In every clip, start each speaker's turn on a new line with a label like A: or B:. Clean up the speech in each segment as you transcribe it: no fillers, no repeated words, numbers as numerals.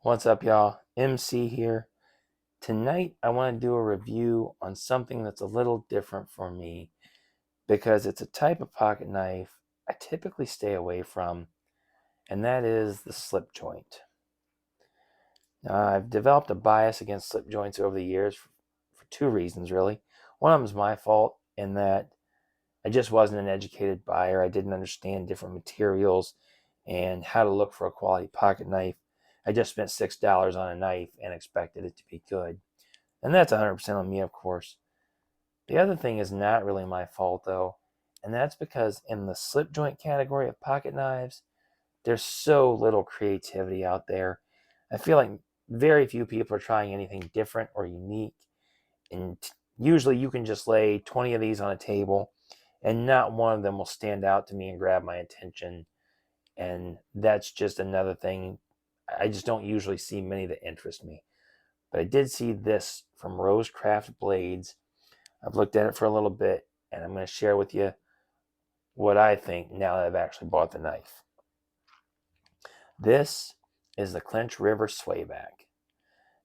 A: What's up, y'all? MC here. Tonight, I want to do a review on something that's a little different for me because it's a type of pocket knife I typically stay away from, and that is the slip joint. Now, I've developed a bias against slip joints over the years for two reasons, really. One of them is my fault in that I just wasn't an educated buyer. I didn't understand different materials and how to look for a quality pocket knife. I just spent $6 on a knife and expected it to be good. And that's 100% on me, of course. The other thing is not really my fault, though, and that's because in the slip joint category of pocket knives, there's so little creativity out there. I feel like very few people are trying anything different or unique, and usually you can just lay 20 of these on a table, and not one of them will stand out to me and grab my attention. And that's just another thing. I just don't usually see many that interest me. But I did see this from Rosecraft Blades. I've looked at it for a little bit, and I'm going to share with you what I think now that I've actually bought the knife. This is the Clinch Swayback.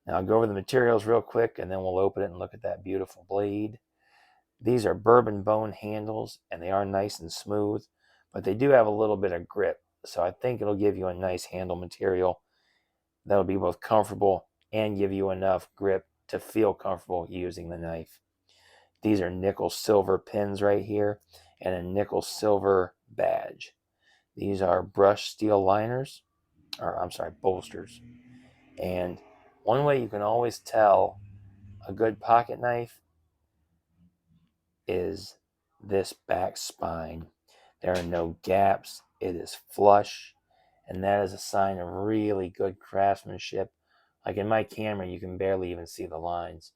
A: Now I'll go over the materials real quick, and then we'll open it and look at that beautiful blade. These are bourbon bone handles, and they are nice and smooth, but they do have a little bit of grip, so I think it'll give you a nice handle material that'll be both comfortable and give you enough grip to feel comfortable using the knife. These are nickel silver pins right here and a nickel silver badge. These are brushed steel liners, or I'm sorry, bolsters. And one way you can always tell a good pocket knife is this back spine. There are no gaps, it is flush, and that is a sign of really good craftsmanship. Like in my camera, you can barely even see the lines.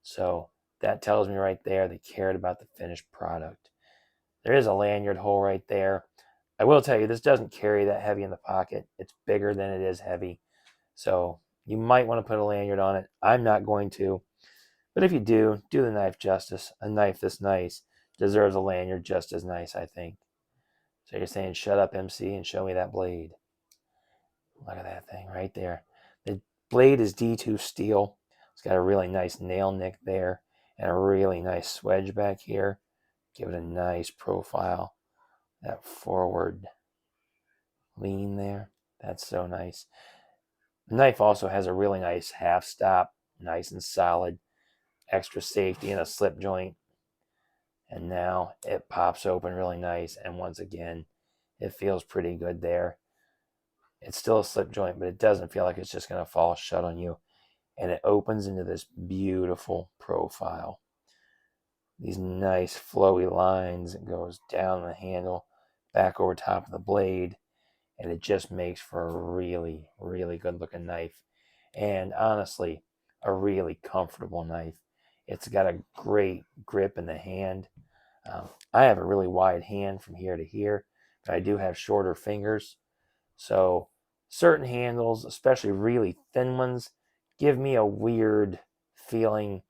A: So that tells me right there they cared about the finished product. There is a lanyard hole right there. I will tell you, this doesn't carry that heavy in the pocket. It's bigger than it is heavy. So you might want to put a lanyard on it. I'm not going to. But if you do, do the knife justice. A knife this nice deserves a lanyard just as nice, I think. So you're saying, shut up, MC, and show me that blade. Look at that thing right there. The blade is D2 steel. It's got a really nice nail nick there and a really nice swedge back here. Give it a nice profile. That forward lean there. That's so nice. The knife also has a really nice half stop, nice and solid, extra safety and a slip joint. And now it pops open really nice. And once again, it feels pretty good there. It's still a slip joint, but it doesn't feel like it's just going to fall shut on you. And it opens into this beautiful profile. These nice flowy lines. It goes down the handle, back over top of the blade, and it just makes for a really, really good looking knife. And honestly, a really comfortable knife. It's got a great grip in the hand. I have a really wide hand from here to here, but I do have shorter fingers. So certain handles, especially really thin ones, give me a weird feeling.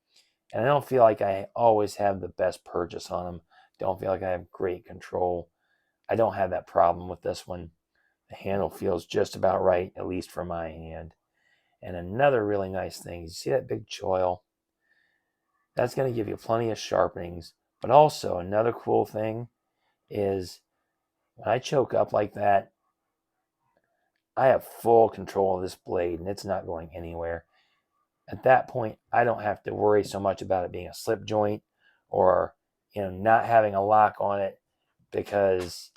A: And I don't feel like I always have the best purchase on them. Don't feel like I have great control. I don't have that problem with this one. The handle feels just about right, at least for my hand. And another really nice thing, you see that big choil? That's going to give you plenty of sharpenings. But also another cool thing is when I choke up like that, I have full control of this blade and it's not going anywhere. At that point, I don't have to worry so much about it being a slip joint or not having a lock on it, because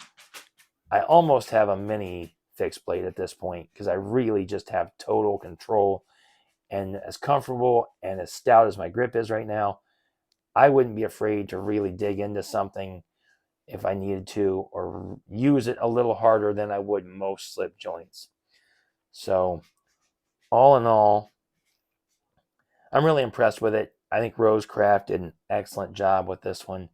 A: I almost have a mini fixed blade at this point because I really just have total control. And as comfortable and as stout as my grip is right now, I wouldn't be afraid to really dig into something if I needed to, or use it a little harder than I would most slip joints. So all in all, I'm really impressed with it. I think Rosecraft did an excellent job with this one.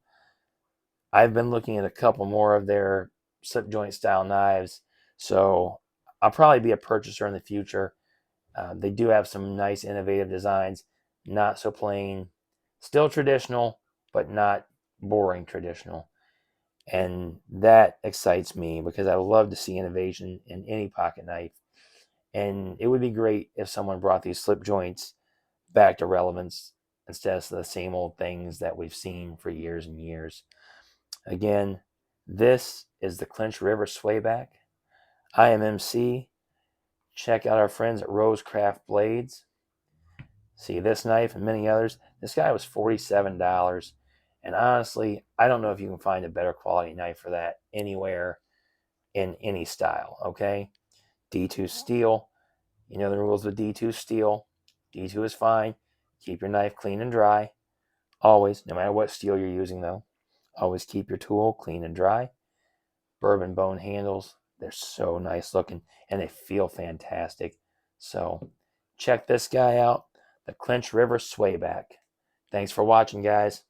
A: I've been looking at a couple more of their slip joint style knives, so I'll probably be a purchaser in the future. They do have some nice innovative designs, not so plain, still traditional, but not boring traditional. And that excites me because I love to see innovation in any pocket knife. And it would be great if someone brought these slip joints back to relevance instead of the same old things that we've seen for years and years. Again, this is the Clinch River Swayback. I am MC. Check out our friends at Rosecraft Blades. See this knife and many others. This guy was $47. And honestly, I don't know if you can find a better quality knife for that anywhere in any style, okay? D2 steel. You know the rules with D2 steel. D2 is fine. Keep your knife clean and dry. Always, no matter what steel you're using though. Always keep your tool clean and dry. Bourbon bone handles. They're so nice looking and they feel fantastic. So check this guy out, the Clinch River Swayback. Thanks for watching, guys.